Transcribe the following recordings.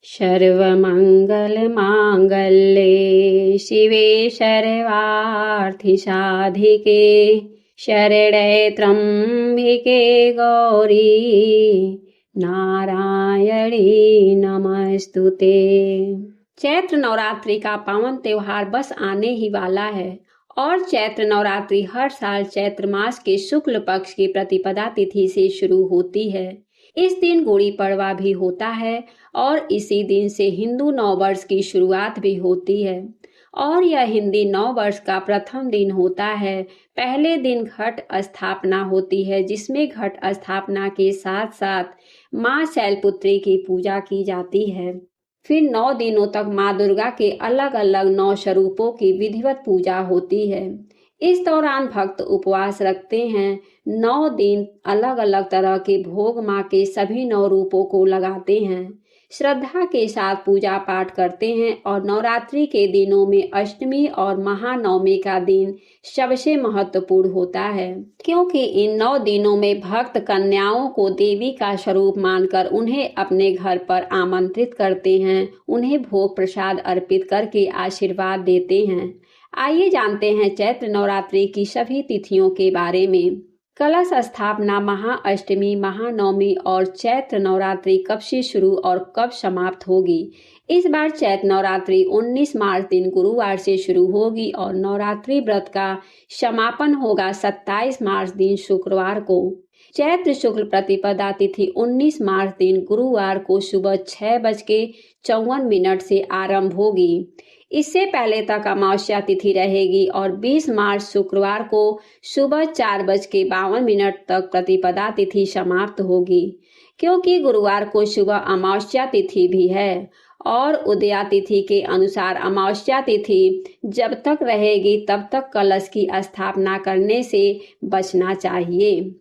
सर्वमङ्गलमाङ्गल्ये शिवे सर्वार्थिसाधिके शरणे त्र्यम्बिके गौरी नारायणी नमस्तुते। चैत्र नवरात्रि का पावन त्योहार बस आने ही वाला है और चैत्र नवरात्रि हर साल चैत्र मास के शुक्ल पक्ष की प्रतिपदा तिथि से शुरू होती है। इस दिन गुड़ी पड़वा भी होता है और इसी दिन से हिंदू नववर्ष की शुरुआत भी होती है और यह हिंदी नववर्ष का प्रथम दिन होता है। पहले दिन घट स्थापना होती है जिसमें घट स्थापना के साथ साथ माँ शैलपुत्री की पूजा की जाती है। फिर 9 दिनों तक माँ दुर्गा के अलग अलग 9 स्वरूपों की विधिवत पूजा होती है। इस दौरान भक्त उपवास रखते हैं। 9 दिन अलग अलग तरह के भोग माँ के सभी 9 रूपों को लगाते हैं, श्रद्धा के साथ पूजा पाठ करते हैं और नवरात्रि के दिनों में अष्टमी और महानवमी का दिन सबसे महत्वपूर्ण होता है, क्योंकि इन 9 दिनों में भक्त कन्याओं को देवी का स्वरूप मानकर उन्हें अपने घर पर आमंत्रित करते हैं, उन्हें भोग प्रसाद अर्पित करके आशीर्वाद देते हैं। आइए जानते हैं चैत्र नवरात्रि की सभी तिथियों के बारे में। कलश स्थापना, महाअष्टमी, महानवमी और चैत्र नवरात्रि कब से शुरू और कब समाप्त होगी। इस बार चैत्र नवरात्रि 19 मार्च दिन गुरुवार से शुरू होगी और नवरात्रि व्रत का समापन होगा 27 मार्च दिन शुक्रवार को। चैत्र शुक्ल प्रतिपदा तिथि 19 मार्च दिन गुरुवार को सुबह 6:54 से आरंभ होगी। इससे पहले तक अमावस्या तिथि रहेगी और 20 मार्च शुक्रवार को सुबह 4:52 तक प्रतिपदा तिथि समाप्त होगी, क्योंकि गुरुवार को सुबह अमावस्या तिथि भी है और उदया तिथि के अनुसार अमावस्या तिथि जब तक रहेगी तब तक कलश की स्थापना करने से बचना चाहिए।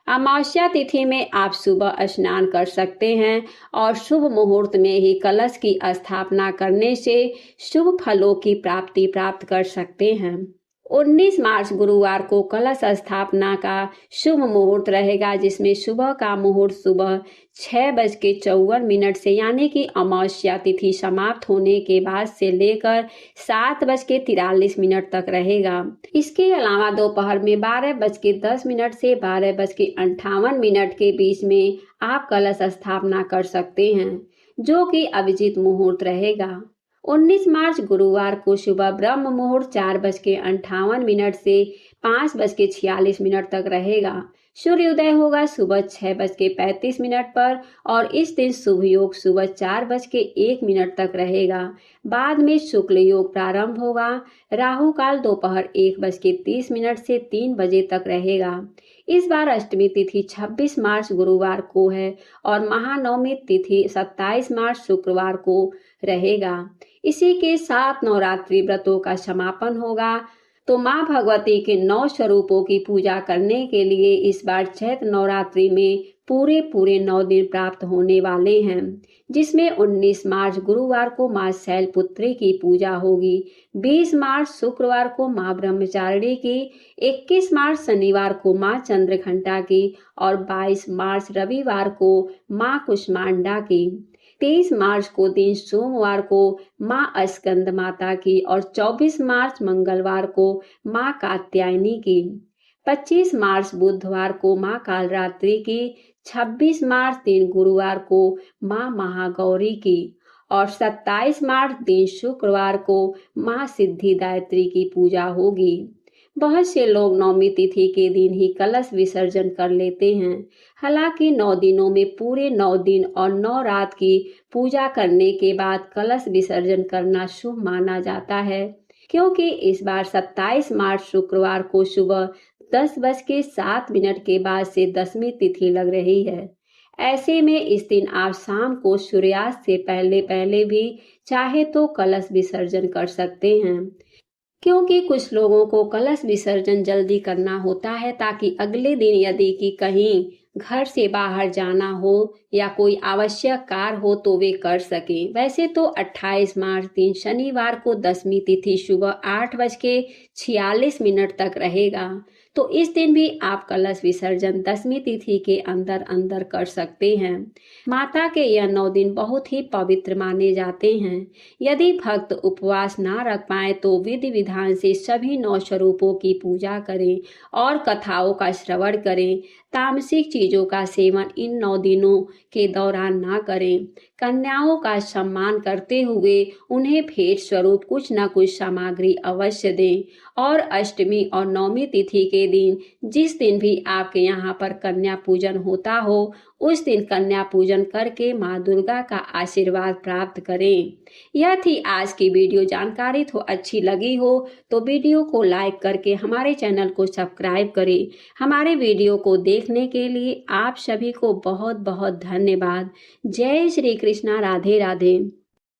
अमावस्या तिथि में आप सुबह स्नान कर सकते हैं और शुभ मुहूर्त में ही कलश की स्थापना करने से शुभ फलों की प्राप्ति प्राप्त कर सकते हैं। 19 मार्च गुरुवार को कलश स्थापना का शुभ मुहूर्त रहेगा, जिसमें सुबह का मुहूर्त सुबह 6:54 से यानी कि अमावस्या तिथि समाप्त होने के बाद से लेकर 7:43 तक रहेगा। इसके अलावा दोपहर में 12:10 से 12:58 के बीच में आप कलश स्थापना कर सकते हैं, जो कि अभिजीत मुहूर्त रहेगा। 19 मार्च गुरुवार को सुबह ब्रह्म मुहूर्त 4:58 से 5:46 तक रहेगा। सूर्योदय होगा सुबह 6:35 पर और इस दिन शुभ योग सुबह 4:01 तक रहेगा। बाद में शुक्ल योग प्रारंभ होगा। राहु काल दोपहर 1:30 से 3 बजे तक रहेगा। इस बार अष्टमी तिथि 26 मार्च गुरुवार को है और महानवमी तिथि 27 मार्च शुक्रवार को रहेगा। इसी के साथ नवरात्रि व्रतों का समापन होगा। तो माँ भगवती के 9 स्वरूपों की पूजा करने के लिए इस बार चैत्र नवरात्रि में पूरे 9 दिन प्राप्त होने वाले हैं, जिसमें 19 मार्च गुरुवार को माँ शैलपुत्री की पूजा होगी, 20 मार्च शुक्रवार को माँ ब्रह्मचारिणी की, 21 मार्च शनिवार को माँ चंद्रघंटा की और 22 मार्च रविवार को माँ कुष्मांडा की, 23 मार्च को दिन सोमवार को माँ स्कंद माता की और 24 मार्च मंगलवार को माँ कात्यायनी की, 25 मार्च बुधवार को माँ कालरात्रि की, 26 मार्च दिन गुरुवार को माँ महागौरी की और 27 मार्च दिन शुक्रवार को माँ सिद्धिदात्री की पूजा होगी। बहुत से लोग नवमी तिथि के दिन ही कलश विसर्जन कर लेते हैं। हालांकि 9 दिनों में पूरे 9 दिन और 9 रात की पूजा करने के बाद कलश विसर्जन करना शुभ माना जाता है, क्योंकि इस बार 27 मार्च शुक्रवार को सुबह 10:07 के बाद से दशमी तिथि लग रही है। ऐसे में इस दिन आप शाम को सूर्यास्त से पहले भी चाहे तो कलश विसर्जन कर सकते हैं, क्योंकि कुछ लोगों को कलश विसर्जन जल्दी करना होता है ताकि अगले दिन यदि कि कहीं घर से बाहर जाना हो या कोई आवश्यक कार्य हो तो वे कर सकें। वैसे तो 28 मार्च दिन शनिवार को दशमी तिथि सुबह 8:46 तक रहेगा। तो इस दिन भी आप कलश विसर्जन दशमी तिथि के अंदर अंदर कर सकते हैं। माता के यह 9 दिन बहुत ही पवित्र माने जाते हैं। यदि भक्त उपवास ना रख पाए तो विधि विधान से सभी 9 स्वरूपों की पूजा करें और कथाओं का श्रवण करें। तामसिक चीजों का सेवन इन 9 दिनों के दौरान ना करें। कन्याओं का सम्मान करते हुए उन्हें भेंट स्वरूप कुछ न कुछ सामग्री अवश्य दें। और अष्टमी और नवमी तिथि के दिन, जिस दिन भी आपके यहाँ पर कन्या पूजन होता हो, उस दिन कन्या पूजन करके माँ दुर्गा का आशीर्वाद प्राप्त करें। यह थी आज की वीडियो। जानकारी तो अच्छी लगी हो तो वीडियो को लाइक करके हमारे चैनल को सब्सक्राइब करें। हमारे वीडियो को देखने के लिए आप सभी को बहुत बहुत धन्यवाद। जय श्री कृष्णा। राधे राधे।